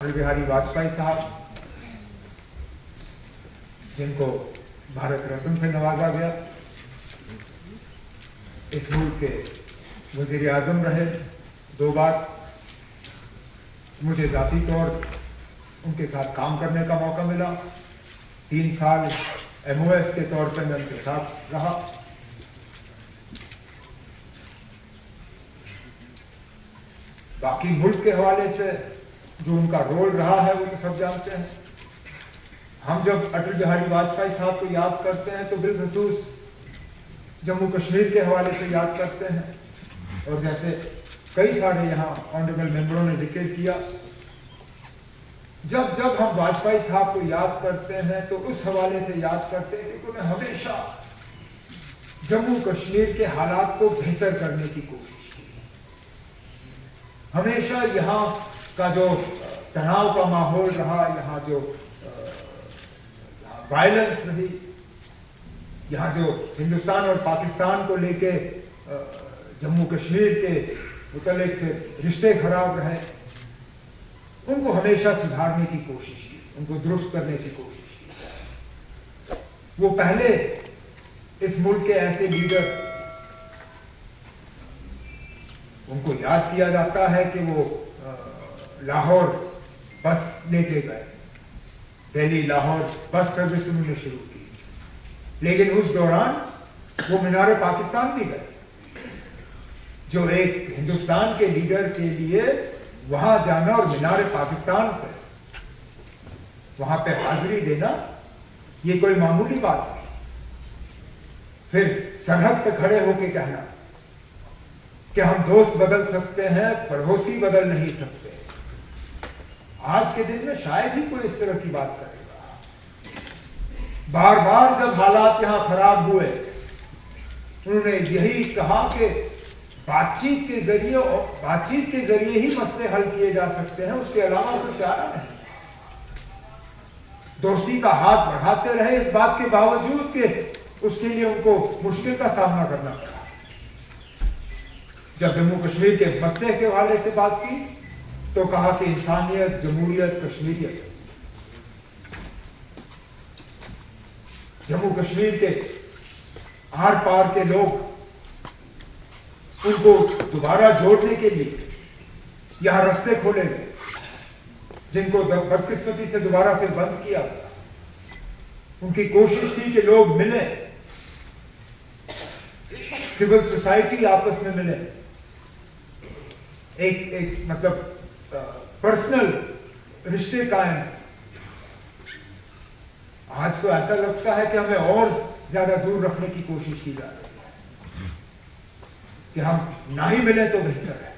अटल बिहारी वाजपेयी साहब, जिनको भारत रत्न से नवाजा गया, इस मुल्क के वजीर आजम रहे 2 बार। मुझे जाती तौर उनके साथ काम करने का मौका मिला। 3 साल MOS के तौर पर मैं उनके साथ रहा। बाकी मुल्क के हवाले से जो उनका रोल रहा है वो तो सब जानते हैं। हम जब अटल बिहारी वाजपेयी साहब को याद करते हैं तो बिलखसूस जम्मू कश्मीर के हवाले से याद करते हैं, और जैसे कई सारे यहाँ ऑनरेबल मेंबरों ने जिक्र किया, जब जब हम वाजपेयी साहब को याद करते हैं तो उस हवाले से याद करते हैं कि उन्होंने हमेशा जम्मू कश्मीर के हालात को बेहतर करने की कोशिश की। हमेशा यहाँ का जो तनाव का माहौल रहा, यहाँ जो वायलेंस रही, यहाँ जो हिंदुस्तान और पाकिस्तान को लेके जम्मू कश्मीर के मुतल्लिक रिश्ते खराब रहे, उनको हमेशा सुधारने की कोशिश की, उनको दुरुस्त करने की कोशिश की। वो पहले इस मुल्क के ऐसे लीडर, उनको याद किया जाता है कि वो लाहौर बस लेके गए, दिल्ली लाहौर बस सर्विस उन्होंने शुरू की, लेकिन उस दौरान वो मीनार पाकिस्तान भी गए, जो एक हिंदुस्तान के लीडर के लिए वहां जाना और मीनार पाकिस्तान पे वहां पे हाजिरी देना ये कोई मामूली बात नहीं। फिर सरहद पे खड़े होके कहना कि हम दोस्त बदल सकते हैं, पड़ोसी बदल नहीं सकते। आज के दिन में शायद ही कोई इस तरह की बात करेगा। बार बार जब हालात यहां खराब हुए, उन्होंने यही कहा कि बातचीत के जरिए ही मसले हल किए जा सकते हैं, उसके अलावा कोई चारा नहीं। दोस्ती का हाथ बढ़ाते रहे, इस बात के बावजूद कि उसके लिए उनको मुश्किल का सामना करना पड़ा। जब जम्मू कश्मीर के मसले के हवाले से बात की तो कहा कि इंसानियत, जमहूरियत, कश्मीरियत। जम्मू कश्मीर के आर पार के लोग, उनको दोबारा जोड़ने के लिए यहां रास्ते खोले गए, जिनको बदकिस्मती से दोबारा फिर बंद किया गया। उनकी कोशिश थी कि लोग मिले, सिविल सोसाइटी आपस में मिले, एक मतलब पर्सनल रिश्ते कायम। आज तो ऐसा लगता है कि हमें और ज्यादा दूर रखने की कोशिश की जा रही है, कि हम ना ही मिले तो बेहतर है।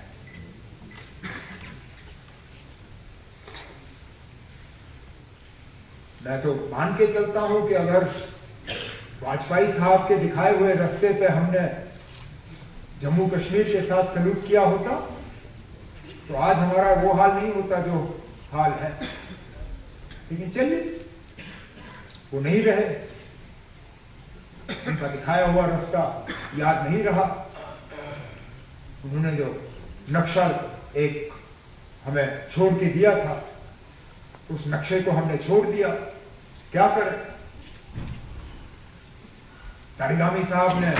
मैं तो मान के चलता हूं कि अगर वाजपेयी साहब के दिखाए हुए रास्ते पे हमने जम्मू कश्मीर के साथ सलूक किया होता तो आज हमारा वो हाल नहीं होता जो हाल है। लेकिन चलिए, वो नहीं रहे, उनका दिखाया हुआ रास्ता याद नहीं रहा। उन्होंने जो नक्शा एक हमें छोड़ के दिया था, उस नक्शे को हमने छोड़ दिया। क्या करें? तारिगामी साहब ने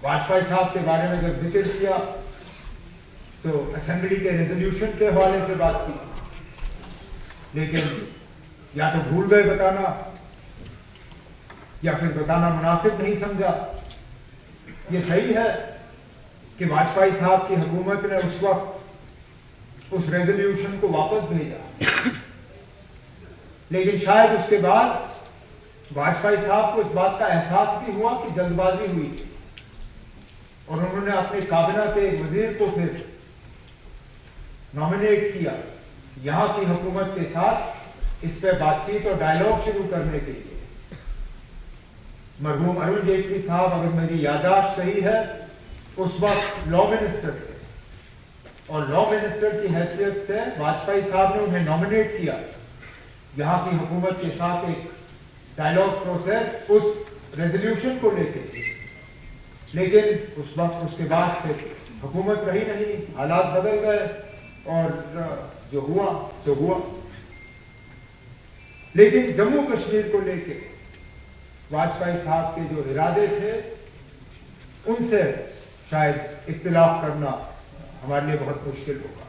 वाजपेयी साहब के बारे में जब जिक्र किया तो असेंबली के रेजोल्यूशन के हवाले से बात की, लेकिन या तो भूल गए बताना या फिर बताना मुनासिब नहीं समझा। ये सही है कि वाजपेयी साहब की हुकूमत ने उस वक्त उस रेजोल्यूशन को वापस भेजा, लेकिन शायद उसके बाद वाजपेयी साहब को इस बात का एहसास भी हुआ कि जल्दबाजी हुई थी, और उन्होंने अपने काबिना के वजीर को फिर नॉमिनेट किया यहां की हुकूमत के साथ इस पर बातचीत और डायलॉग शुरू करने के लिए। मरहूम अरुण जेटली साहब, अगर मेरी याददाश्त सही है, उस वक्त लॉ मिनिस्टर थे, और लॉ मिनिस्टर की हैसियत से वाजपेयी साहब ने उन्हें नॉमिनेट किया यहाँ की हुकूमत के साथ एक डायलॉग प्रोसेस उस रेजोल्यूशन को लेकर। लेकिन उस वक्त उसके बाद फिर हुकूमत रही नहीं, हालात बदल गए, और जो हुआ सो हुआ। लेकिन जम्मू कश्मीर को लेके वाजपेयी साहब के जो इरादे थे उनसे शायद इख्तिलाफ करना हमारे लिए बहुत मुश्किल होगा।